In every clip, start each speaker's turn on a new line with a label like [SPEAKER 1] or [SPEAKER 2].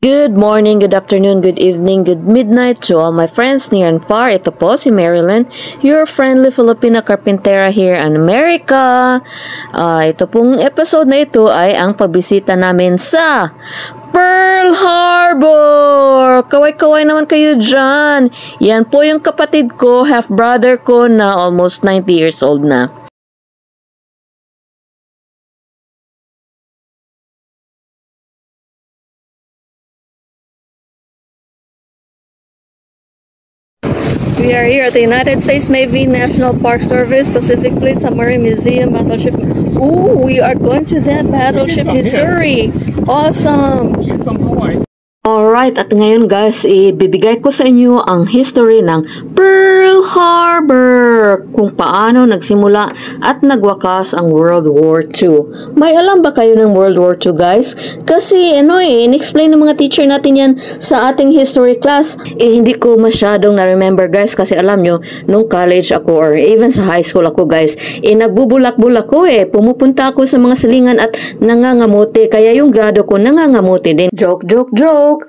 [SPEAKER 1] Good morning, good afternoon, good evening, good midnight to all my friends near and far. Ito po si Marilyn, your friendly Filipina Carpintera here in America. Ito pong episode na ito ay ang pagbisita namin sa Pearl Harbor! Kaway-kaway naman kayo dyan. Yan po yung kapatid ko, half-brother ko na almost 90 years old na. We are here at the United States Navy National Park Service Pacific Fleet Submarine Museum Battleship. Ooh, we are going to that Battleship Missouri. Awesome! Alright, at ngayon guys, ibibigay ko sa inyo ang history ng Pearl Harbor, kung paano nagsimula at nagwakas ang World War II. May alam ba kayo ng World War II guys? Kasi in-explain ng mga teacher natin yan sa ating history class. Hindi ko masyadong na-remember guys, kasi alam nyo, nung college ako or even sa high school ako guys, nagbubulak-bulak ko pumupunta ako sa mga silingan at nangangamuti, kaya yung grado ko nangangamuti din. Joke, joke, joke!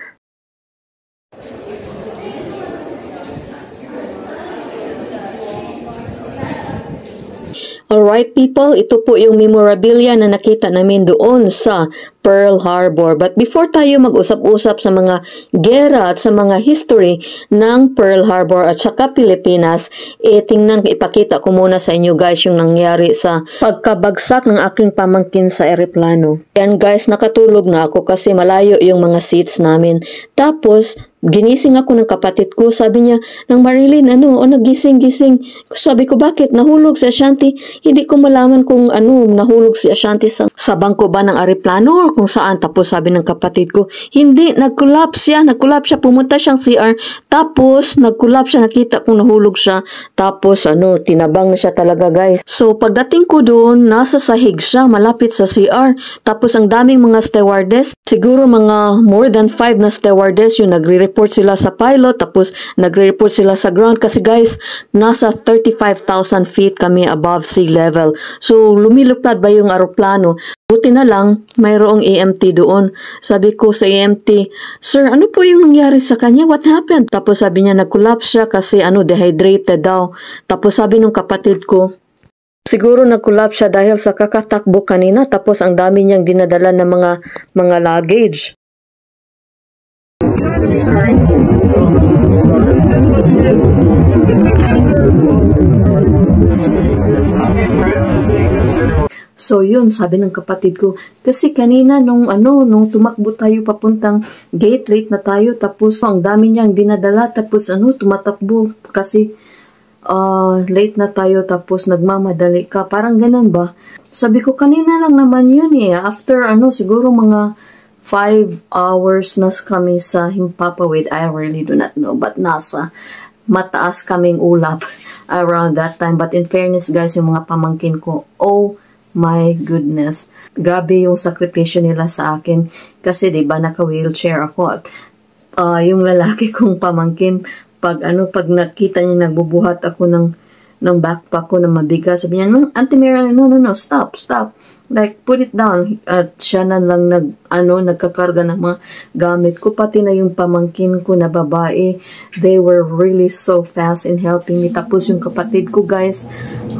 [SPEAKER 1] Alright people, ito po yung memorabilia na nakita namin doon sa Pearl Harbor. But before tayo mag-usap-usap sa mga gera at sa mga history ng Pearl Harbor at saka Pilipinas, ipakita ko muna sa inyo guys yung nangyari sa pagkabagsak ng aking pamangkin sa eroplano. Yan guys, nakatulog na ako kasi malayo yung mga seats namin. Tapos, ginising ako ng kapatid ko. Sabi niya, "Nang Marilyn, nagising-gising." Sabi ko, "Bakit? Nahulog si Ashanti?" Hindi ko malaman kung nahulog si Ashanti sa bangko ba ng aeroplano or kung saan. Tapos sabi ng kapatid ko, "Hindi, nag-collapse siya. Pumunta siyang CR. Tapos, nag-collapse siya. Nakita kong nahulog siya. Tapos, tinabang na siya talaga guys." So, pagdating ko doon, nasa sahig siya, malapit sa CR. Tapos, ang daming mga stewardess. Siguro mga more than 5 na stewardess yung nagre-report sila sa pilot, tapos nagre-report sila sa ground kasi guys, nasa 35,000 feet kami above sea level. So, lumilipad ba yung aeroplano? Buti na lang, mayroong EMT doon. Sabi ko sa EMT, "Sir, ano po yung nangyari sa kanya? What happened?" Tapos sabi niya, nag-collapse siya kasi dehydrated daw. Tapos sabi nung kapatid ko, siguro nag-collapse siya dahil sa kakatakbo kanina, tapos ang dami niyang dinadala ng mga luggage. So yun, sabi ng kapatid ko, kasi kanina nung tumakbo tayo papuntang gate, late na tayo, tapos ang dami niyang dinadala, tapos tumatakbo kasi late na tayo, tapos nagmamadali ka, parang ganun ba? Sabi ko, kanina lang naman yun after siguro mga 5 hours na kami sa Himpapawid. I really do not know, but nasa mataas kaming ulap around that time. But in fairness guys, yung mga pamangkin ko, oh my goodness, grabe yung sakripisyo nila sa akin. Kasi diba naka-wheelchair ako at yung lalaki kong pamangkin, pag nakita niya nagbubuhat ako ng backpack ko na mabigat, sabi niya, "Auntie Marilyn, no, stop. Like, put it down." At siya na lang nagkakarga ng mga gamit ko. Pati na yung pamangkin ko na babae, they were really so fast in helping me. Tapos yung kapatid ko guys,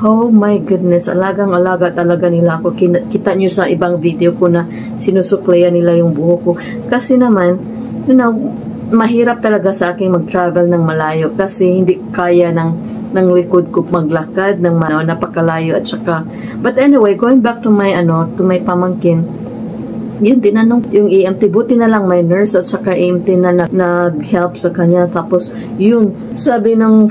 [SPEAKER 1] oh my goodness, alagang-alaga talaga nila ako. Kita nyo sa ibang video ko na sinusuklayan nila yung buho ko. Kasi naman, mahirap talaga sa akin mag-travel ng malayo kasi hindi kaya ng likod ko maglakad ng napakalayo at saka. But anyway, going back to my pamangkin, yun, tinanong yung EMT, buti na lang may nurse at saka EMT na nag-help sa kanya. Tapos yun, sabi ng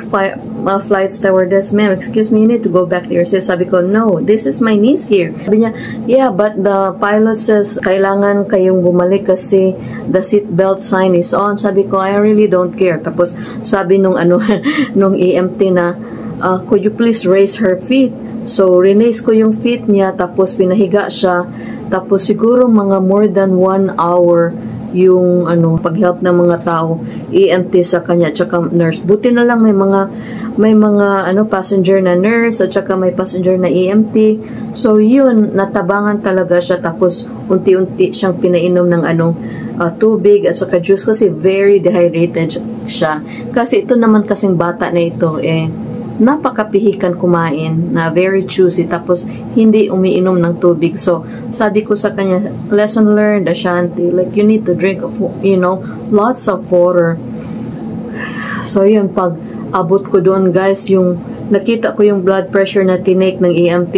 [SPEAKER 1] flight stewardess, "Ma'am, excuse me, you need to go back to your seat." Sabi ko, "No, this is my niece here." Sabi niya, "Yeah, but the pilot says kailangan kayong bumalik kasi the seat belt sign is on." Sabi ko, "I really don't care." Tapos sabi nung nung EMT na, "Could you please raise her feet?" So, rinaise ko yung feet niya, tapos pinahiga siya. Tapos siguro mga more than 1 hour yung pag-help ng mga tao, EMT sa kanya, tsaka nurse. Buti na lang may mga passenger na nurse at saka may passenger na EMT. So yun, natabangan talaga siya, tapos unti-unti siyang pinainom ng tubig at saka juice kasi very dehydrated siya. Kasi ito naman kasing bata na ito napakapihikan kumain, na very choosy, tapos hindi umiinom ng tubig. So sabi ko sa kanya, lesson learned, Ashanti, like you need to drink lots of water. So yun, pag abot ko doon guys, yung nakita ko yung blood pressure na tinake ng EMT,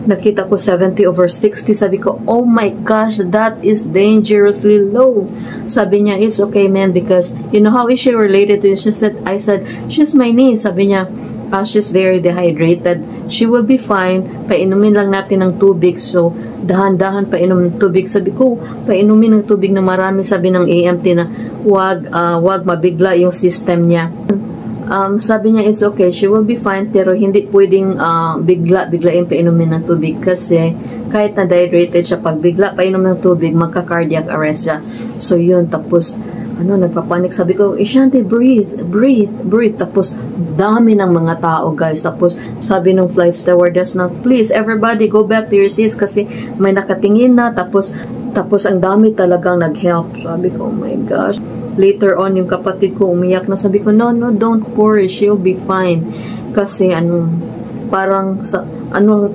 [SPEAKER 1] nakita ko 70/60. Sabi ko, oh my gosh, that is dangerously low. Sabi niya, it's okay man, because you know how is she related to you? I said, she's my niece. Sabi niya, she's very dehydrated. She will be fine. Painumin lang natin ng tubig. So, dahan-dahan painom ng tubig. Sabi ko, painumin ng tubig na marami. Sabi ng EMT na, wag mabigla yung system niya. Sabi niya, it's okay, she will be fine, pero hindi pwedeng biglain painumin ng tubig kasi kahit na dehydrated siya, pag bigla painom ng tubig, magka-cardiac arrest siya. So yun, tapos nagpapanik. Sabi ko, Ashanti, breathe. Tapos dami ng mga tao guys. Tapos sabi ng flight stewardess na, please everybody go back to your seats kasi may nakatingin na. Tapos ang dami talagang nag-help. Sabi ko, oh my gosh. Later on, yung kapatid ko umiyak na. Sabi ko, no, don't worry, she'll be fine. Kasi parang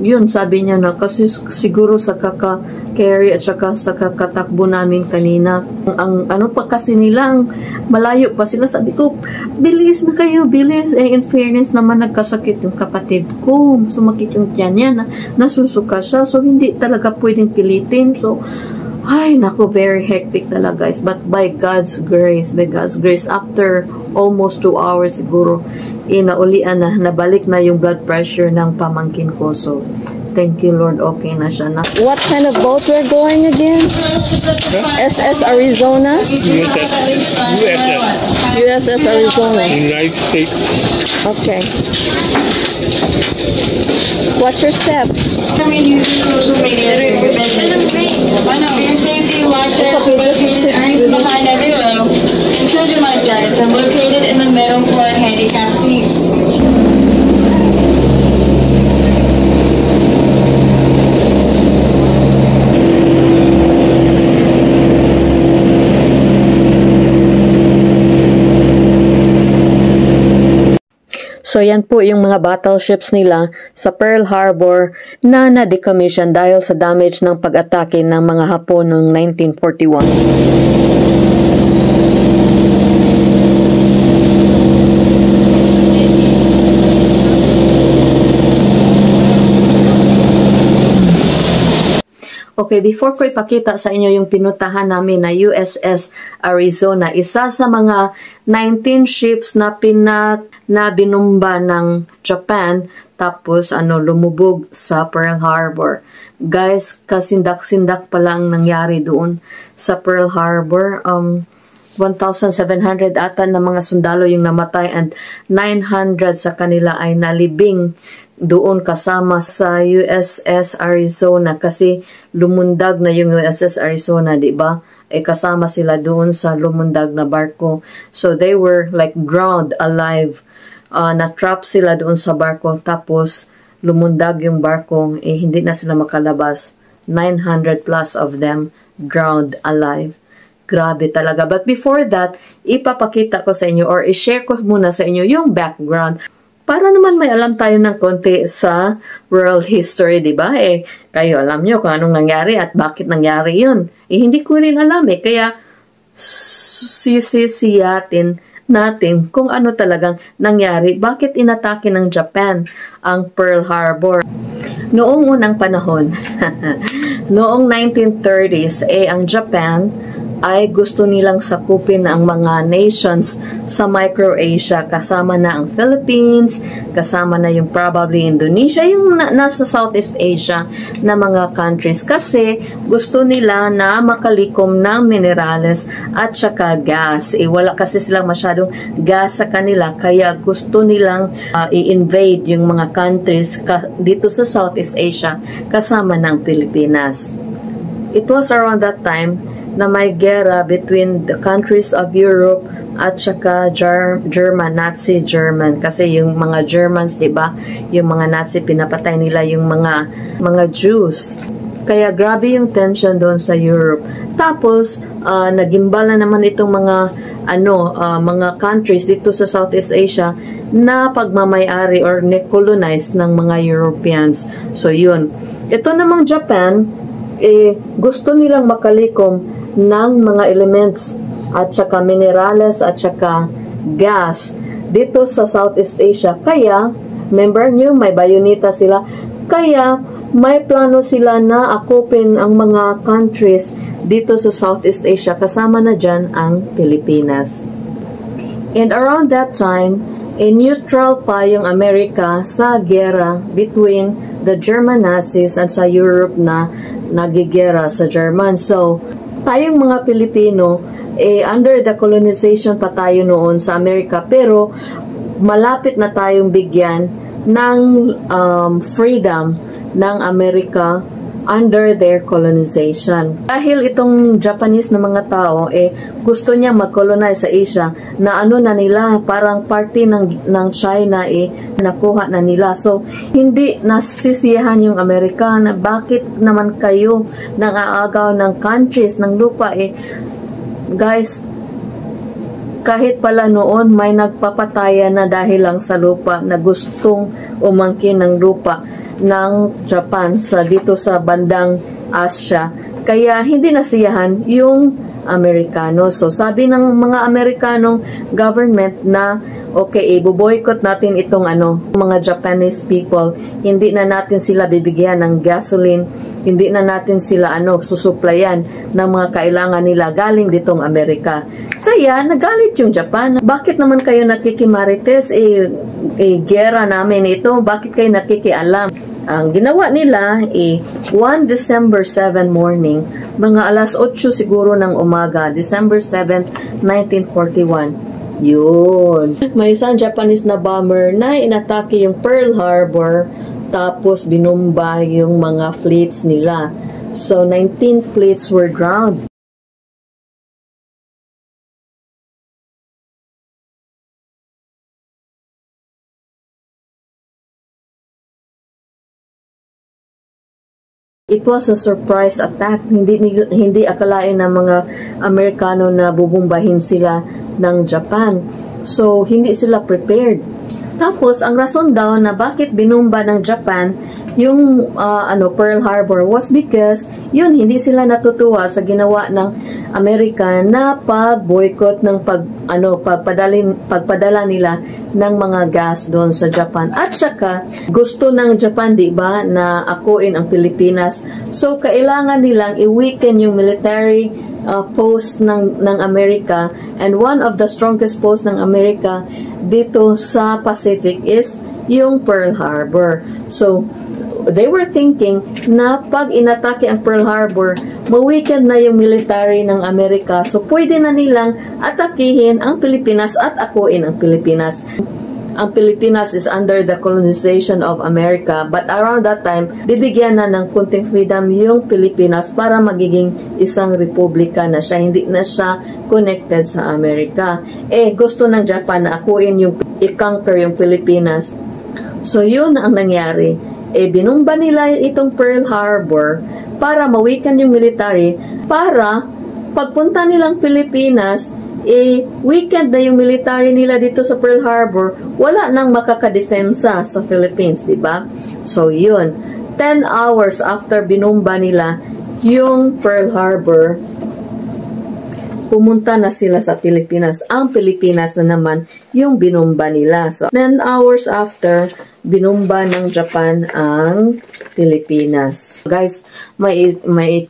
[SPEAKER 1] yun, sabi niya na, kasi siguro sa kaka-carry at saka sa kakatakbo namin kanina, ang pa kasi nila, ang malayo pa sila. Sabi ko, bilis na kayo, bilis. In fairness naman, nagkasakit yung kapatid ko, sumakit yung tiyan niya, nasusuka siya, so hindi talaga pwedeng pilitin. So ay, naku, very hectic talaga guys. But by God's grace, after almost 2 hours siguro, inaulian nabalik na yung blood pressure ng pamangkin ko. So, thank you Lord, okay na siya. What kind of boat we're going again? SS Arizona? USS Arizona.
[SPEAKER 2] United States.
[SPEAKER 1] Okay. What's your step?
[SPEAKER 3] Social media for your business. For your safety, watch
[SPEAKER 1] It's okay, just sit
[SPEAKER 3] behind every row. Children life jackets are located in the middle for handicap seats.
[SPEAKER 1] So yan po yung mga battleships nila sa Pearl Harbor na na-decommission dahil sa damage ng pag-atake ng mga Hapon noong 1941. Okay, before ko ipakita sa inyo yung pinuntahan namin na USS Arizona, isa sa mga 19 ships na binumba ng Japan, tapos lumubog sa Pearl Harbor. Guys, kasindak-sindak pala ang nangyari doon sa Pearl Harbor. 1,700 ata na mga sundalo yung namatay and 900 sa kanila ay nalibing doon kasama sa USS Arizona kasi lumundag na yung USS Arizona, di ba? Kasama sila doon sa lumundag na barko. So they were like drowned alive. Na-trap sila doon sa barko, tapos lumundag yung barko, hindi na sila makalabas. 900 plus of them drowned alive. Grabe talaga. But before that, ipapakita ko sa inyo or i-share ko muna sa inyo yung background. Para naman may alam tayo ng konti sa world history, di ba? Kayo alam nyo kung anong nangyari at bakit nangyari yun. Hindi ko rin alam kaya sisisiyatin natin kung ano talagang nangyari. Bakit inatake ng Japan ang Pearl Harbor? Noong unang panahon, noong 1930s, ang Japan ay gusto nilang sakupin ang mga nations sa Microasia. Kasama na ang Philippines, kasama na yung probably Indonesia, yung nasa Southeast Asia na mga countries. Kasi gusto nila na makalikom ng minerales at saka gas. Wala kasi silang masyadong gas sa kanila, kaya gusto nilang i-invade yung mga countries dito sa Southeast Asia kasama ng Pilipinas. It was around that time na may gera between the countries of Europe at saka German, Nazi German. Kasi yung mga Germans, di ba, yung mga Nazi, pinapatay nila yung mga Jews. Kaya grabe yung tension doon sa Europe. Tapos, nagimbala naman itong mga countries dito sa Southeast Asia na pagmamayari or ne-colonize ng mga Europeans. So, yun. Ito namang Japan, gusto nilang makalikom ng mga elements at saka minerales at saka gas dito sa Southeast Asia. Kaya, member nyo, may bayonita sila. Kaya, may plano sila na akupin ang mga countries dito sa Southeast Asia, kasama na dyan ang Pilipinas. And around that time, neutral pa yung Amerika sa gera between the German Nazis at sa Europe na nagigera sa German. So, tayong mga Pilipino, under the colonization pa tayo noon sa Amerika, pero malapit na tayong bigyan ng freedom ng Amerika under their colonization. Dahil itong Japanese na mga tao, gusto niya mag-colonize sa Asia, na ano na nila, parang party ng China, nakuha na nila. So, hindi nasisiyahan yung Amerika na bakit naman kayo nang-aagaw ng countries, ng lupa, guys, kahit pala noon may nagpapatayan na dahil lang sa lupa, na gustong umangkin ng lupa ng Japan dito sa bandang Asia. Kaya hindi nasiyahan yung Amerikano. So sabi ng mga Amerikanong government na okay, ibo-boycott natin itong mga Japanese people. Hindi na natin sila bibigyan ng gasoline, hindi na natin sila susuplayan ng mga kailangan nila galing ditong Amerika. Kaya nagalit yung Japan. Bakit naman kayo nakikimarites? Gera namin ito. Bakit kayo nakikialam? Ang ginawa nila 1 December 7 morning, mga alas 8 siguro ng umaga, December 7, 1941. Yun. May isang Japanese na bomber na inatake yung Pearl Harbor, tapos binumba yung mga fleets nila. So, 19 fleets were drowned. It was a surprise attack. Hindi akalain ng mga Amerikano na bubumbahin sila ng Japan. So, hindi sila prepared. Tapos, ang rason daw na bakit binumba ng Japan yung Pearl Harbor was because yun, hindi sila natutuwa sa ginawa ng Amerika na pag-boycott ng pagpadala nila ng mga gas doon sa Japan. At saka, gusto ng Japan, di ba, na akuin ang Pilipinas. So, kailangan nilang i-weaken yung military post ng Amerika, and one of the strongest posts ng Amerika dito sa Pacific is yung Pearl Harbor. So, they were thinking na pag inatake ang Pearl Harbor, ma-weaken na yung military ng Amerika. So, pwede na nilang atakihin ang Pilipinas at akuin ang Pilipinas. Ang Pilipinas is under the colonization of America, but around that time, bibigyan na ng kunting freedom yung Pilipinas para magiging isang republika na siya. Hindi na siya connected sa Amerika. Gusto ng Japan na akuin yung i-conquer yung Pilipinas. So, yun ang nangyari. Binumba nila itong Pearl Harbor para ma-weaken yung military, para pagpunta nilang Pilipinas, weekend na yung military nila dito sa Pearl Harbor, wala nang makakadepensa sa Philippines, di ba? So, yun. 10 hours after binumba nila yung Pearl Harbor, pumunta na sila sa Pilipinas. Ang Pilipinas na naman yung binumba nila. So, 10 hours after, binumba ng Japan ang Pilipinas. Guys, may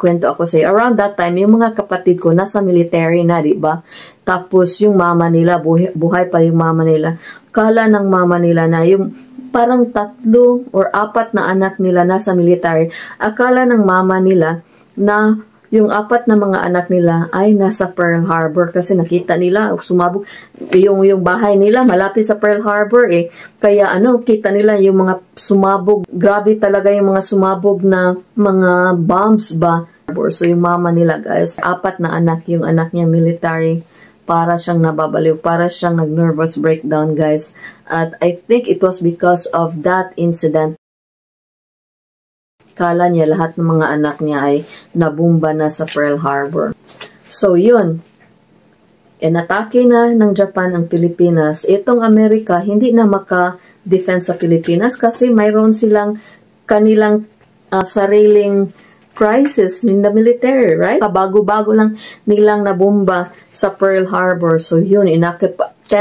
[SPEAKER 1] kwento ako sa iyo. Around that time, yung mga kapatid ko nasa military na, di ba? Tapos yung mama nila, buhay pa yung mama nila. Kala ng mama nila na yung parang 3 or 4 na anak nila nasa military. Akala ng mama nila na yung 4 na mga anak nila ay nasa Pearl Harbor kasi nakita nila sumabog yung bahay nila malapit sa Pearl Harbor kaya kita nila yung mga sumabog, grabe talaga yung mga sumabog na mga bombs ba So, yung mama nila, guys, 4 na anak, yung anak niya military, para siyang nababaliw, para siyang nag-nervous breakdown, guys. At I think it was because of that incident. Kala niya lahat ng mga anak niya ay nabumba na sa Pearl Harbor. So, yun. Inatake na ng Japan ang Pilipinas. Itong Amerika, hindi na maka-defense sa Pilipinas kasi mayroon silang kanilang sariling crisis in the military, right? Bago-bago lang nilang nabomba sa Pearl Harbor. So yun, 10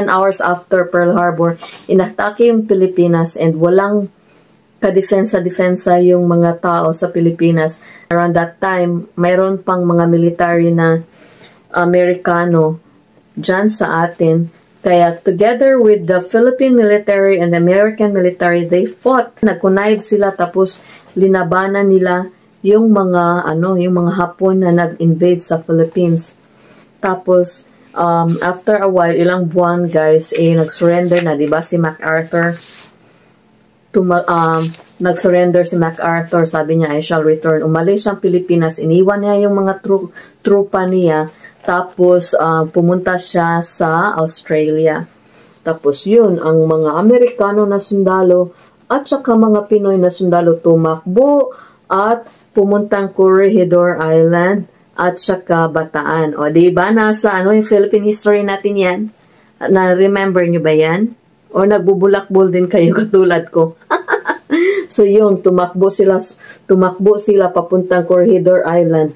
[SPEAKER 1] hours after Pearl Harbor, inatake yung Pilipinas and walang kadefensa-defensa yung mga tao sa Pilipinas. Around that time, mayroon pang mga military na Amerikano dyan sa atin. Kaya together with the Philippine military and the American military, they fought. Nag-connive sila tapos linabanan nila yung mga Hapon na nag-invade sa Philippines. Tapos after a while, ilang buwan, guys, nag-surrender na, 'di ba, si MacArthur. Nag-surrender si MacArthur, sabi niya, I shall return. Umalis ang Pilipinas, iniwan niya yung mga trupa niya, tapos pumunta siya sa Australia. Tapos yun, ang mga Amerikano na sundalo at saka mga Pinoy na sundalo tumakbo at pumuntang Corregidor Island at saka Bataan. O, diba? Nasa yung Philippine history natin yan? Na-remember nyo ba yan? O nagbubulakbol din kayo katulad ko? So yun, tumakbo sila papuntang Corregidor Island.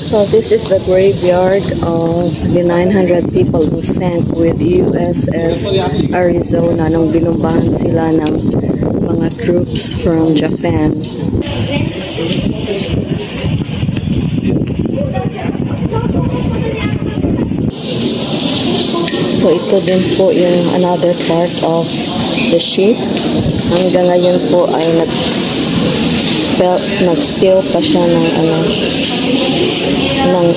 [SPEAKER 1] So this is the graveyard of the 900 people who sank with USS Arizona nung binumbahan sila ng mga troops from Japan. So ito din po yung another part of the ship. Hanggang ngayon po ay nag-spill pa siya ng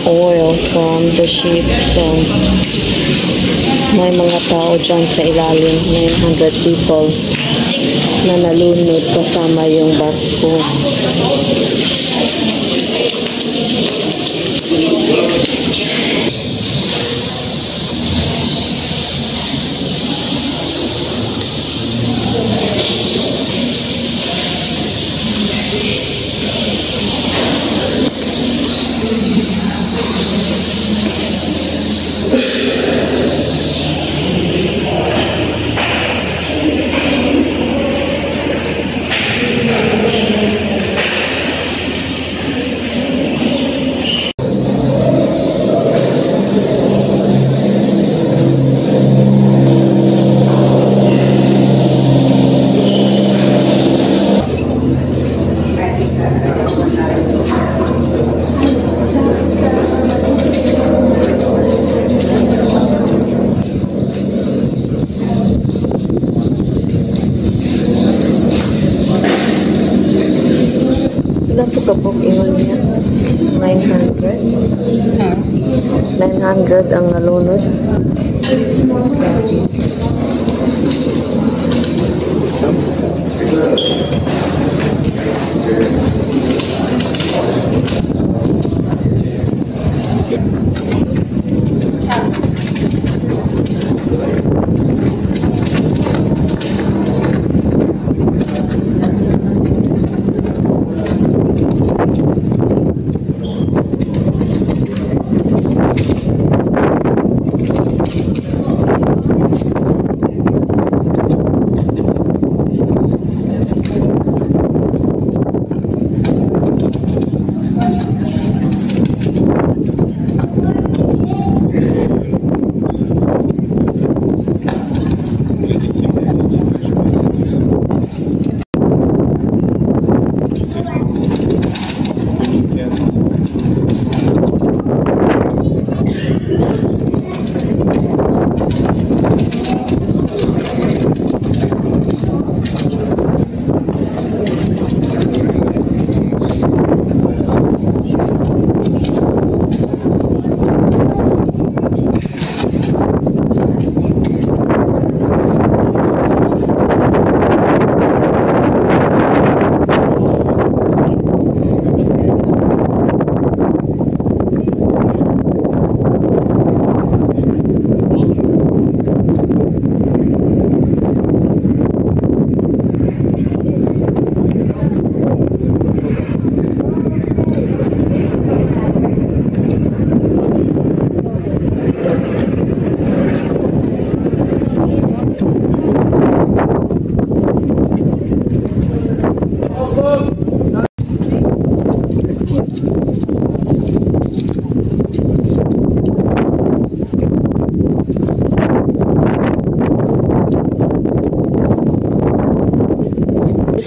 [SPEAKER 1] oil from the ship. So may mga tao dyan sa ilalim, 900 people na nalunod kasama yung barko. Pila to ka book ingon niya? 900? 900 ang nalunod. So,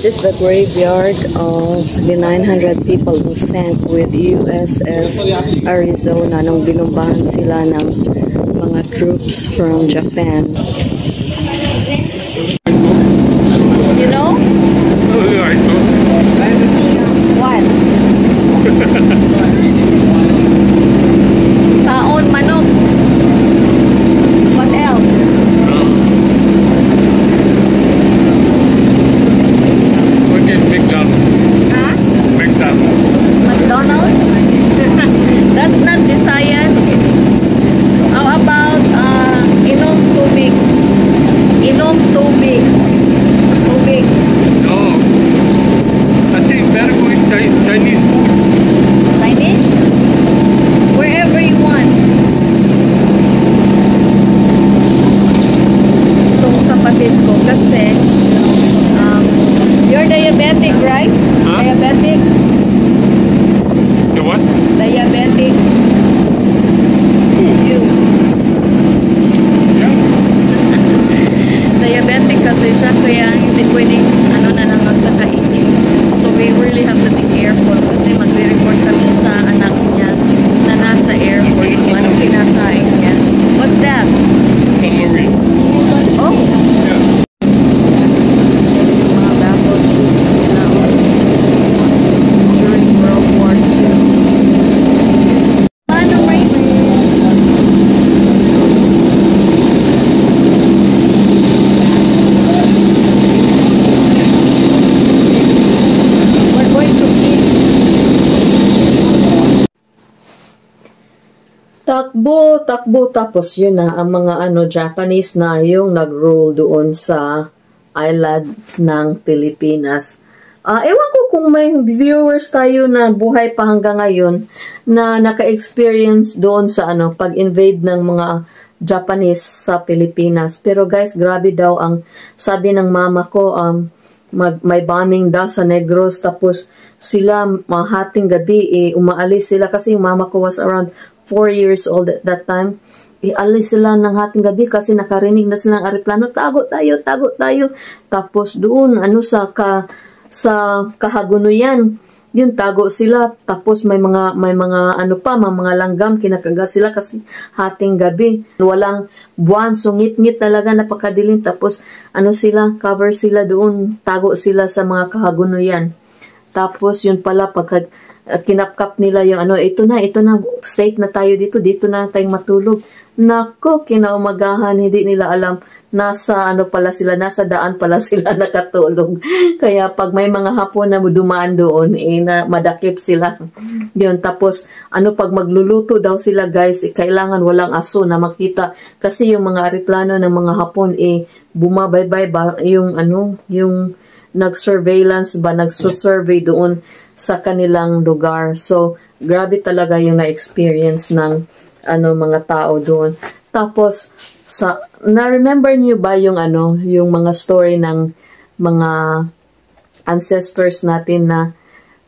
[SPEAKER 1] this is the graveyard of the 900 people who sank with USS Arizona nung binumbahan sila ng mga troops from Japan. You know?
[SPEAKER 2] I saw.
[SPEAKER 1] What? Taon, manok. What else?
[SPEAKER 2] Okay, McDonald's.
[SPEAKER 1] Huh?
[SPEAKER 2] McDonald's.
[SPEAKER 1] McDonald's? That's not Visayan. How about inom tubig? Inom tubig. Tubig.
[SPEAKER 2] No. I think better go eat Chinese food.
[SPEAKER 1] Chinese? Wherever you want. Itong kapatid ko kasi you're diabetic, right?
[SPEAKER 2] Huh?
[SPEAKER 1] Diabetic?
[SPEAKER 2] The what?
[SPEAKER 1] Diabetic. You.
[SPEAKER 2] Yeah.
[SPEAKER 1] Diabetic kasi siya kaya hindi pwedeng ano na lang ang kakainin. So we really have to be careful kasi magre-report kami sa anak niya na nasa Air Force kung anong kinakain niya. What's that?
[SPEAKER 2] Submarine.
[SPEAKER 1] Oh!
[SPEAKER 2] Yeah.
[SPEAKER 1] Mga battleships nila during World War II. Ano rin? We're going to eat. Takbo, tapos yun na ang mga Japanese na yung nag-rule doon sa island ng Pilipinas. Ewan ko kung may viewers tayo na buhay pa hanggang ngayon na naka-experience doon sa pag-invade ng mga Japanese sa Pilipinas. Pero guys, grabe daw ang sabi ng mama ko, may bombing daw sa Negros, tapos sila hating gabi umaalis sila kasi yung mama ko was around 4 years old at that time. Alis sila ng hating gabi kasi nakarinig na silang aeroplano, tago tayo. Tapos doon sa Kahagunuyan, yun tago sila. Tapos may mga mga langgam kinakagat sila kasi hating gabi. Walang buwan, sungit-ngit talaga, napakadilim. Tapos sila, cover sila doon, tago sila sa mga Kahagunuyan. Tapos yun pala pagka kinapkap nila yung ano, ito na, safe na tayo dito na tayong matulog. Nako, kinaumagahan, hindi nila alam, nasa ano pala sila, nasa daan pala sila nakatulog. Kaya pag may mga hapon na dumaan doon, madakip sila. Yun, tapos, pag magluluto daw sila guys, kailangan walang aso na makita. Kasi yung mga aeroplano ng mga hapon, bumabaybay ba, yung nag-surveillance ba, nag-survey doon sa kanilang lugar. So, grabe talaga yung na-experience ng mga tao doon. Tapos, na-remember niyo ba yung mga story ng mga ancestors natin na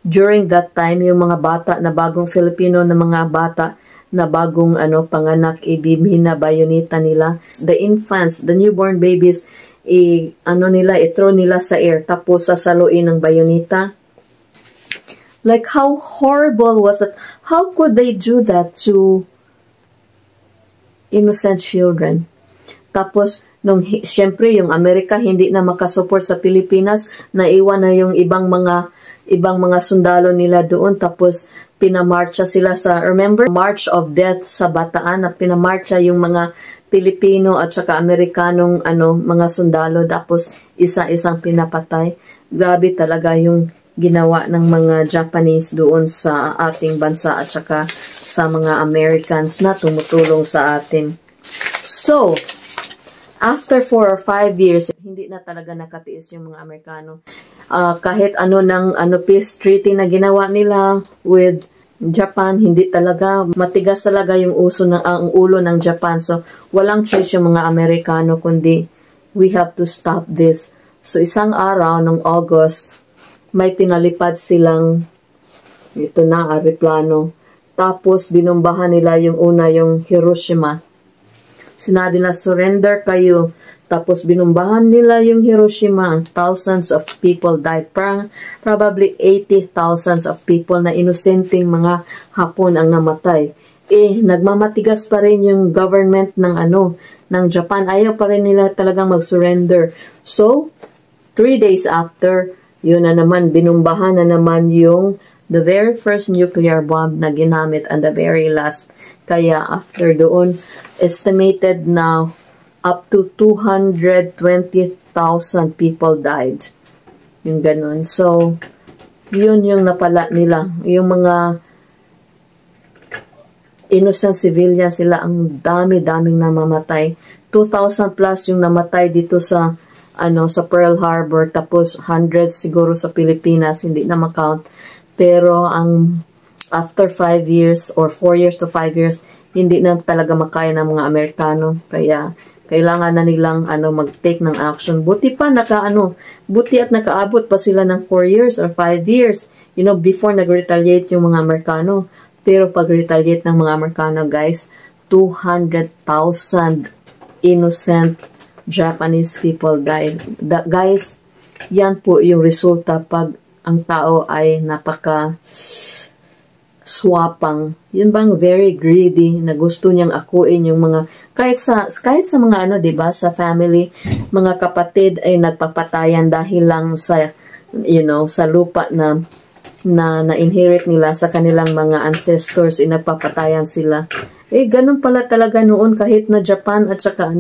[SPEAKER 1] during that time, yung mga bata na bagong Filipino na mga bata na bagong panganak, binabayonita nila. The infants, the newborn babies, i-throw nila sa air, tapos sasaluin ng bayonita. Like, how horrible was it? How could they do that to innocent children? Tapos, syempre, yung Amerika hindi na makasupport sa Pilipinas, naiwan na yung ibang mga sundalo nila doon, tapos pinamarcha sila remember, March of Death sa Bataan, na pinamarcha yung mga Pilipino at saka Amerikanong mga sundalo, tapos isa-isang pinapatay. Grabe talaga yung ginawa ng mga Japanese doon sa ating bansa at saka sa mga Americans na tumutulong sa atin. So, after 4 or 5 years, hindi na talaga nakatiis yung mga Amerikano. Kahit peace treaty na ginawa nila with Japan, hindi talaga, matigas talaga yung ang ulo ng Japan. So, walang choice yung mga Amerikano, kundi we have to stop this. So, isang araw ng August, may pinalipad silang aeroplano. Tapos, binumbahan nila yung Hiroshima. Sinabi na, surrender kayo. Tapos, binumbahan nila yung Hiroshima. Thousands of people died. Probably 80,000 of people na inosenteng mga Hapon ang namatay. Nagmamatigas pa rin yung government ng Japan. Ayaw pa rin nila talagang mag-surrender. So, 3 days after, yun na naman, binumbahan na naman the very first nuclear bomb na ginamit and the very last. Kaya after doon, estimated na up to 220,000 people died. Yung ganun. So, yun yung napala nila. Yung mga innocent civilians sila, ang dami-daming namamatay. 2,000 plus yung namatay dito sa Pearl Harbor, tapos hundreds siguro sa Pilipinas, hindi na makount. Pero after 5 years or 4 years to 5 years, hindi na talaga makaya ng mga Amerikano. Kaya kailangan na nilang mag-take ng action. Buti pa buti at nakaabot pa sila ng 4 years or 5 years, before nag-retaliate yung mga Amerikano. Pero pag-retaliate ng mga Amerikano, guys, 200,000 innocent Japanese people died. Guys, yan po yung resulta pag ang tao ay napaka-swapang. Yun bang very greedy na gusto niyang akuin yung mga, kahit sa mga diba, sa family, mga kapatid ay nagpapatayan dahil lang sa, sa lupa na inherit nila sa kanilang mga ancestors, nagpapatayan sila. Ganun pala talaga noon kahit na Japan at saka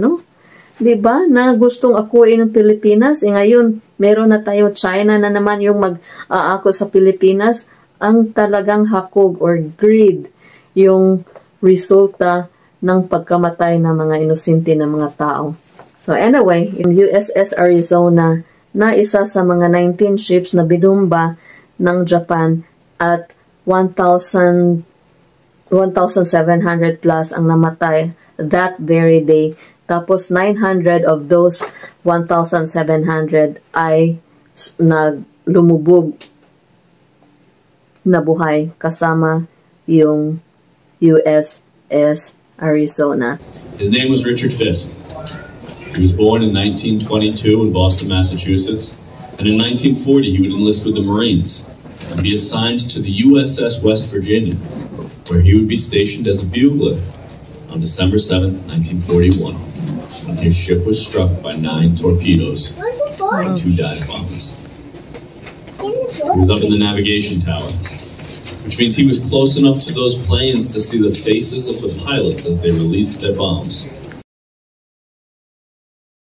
[SPEAKER 1] diba, na gustong akuin ng Pilipinas. Ngayon, meron na tayo China na naman yung mag-aako sa Pilipinas. Ang talagang hakog or greed yung resulta ng pagkamatay ng mga inosente na mga tao. So anyway, yung USS Arizona na isa sa mga 19 ships na binumba ng Japan at 1,700 plus ang namatay that very day. Tapos 900 of those 1,700 ay lumubog na buhay kasama yung USS Arizona.
[SPEAKER 4] His name was Richard Fisk. He was born in 1922 in Boston, Massachusetts, and in 1940 he would enlist with the Marines and be assigned to the USS West Virginia, where he would be stationed as a bugler on December 7, 1941. When his ship was struck by 9 torpedoes and 2 dive bombers. He was up in the navigation tower, which means he was close enough to those planes to see the faces of the pilots as they released their bombs.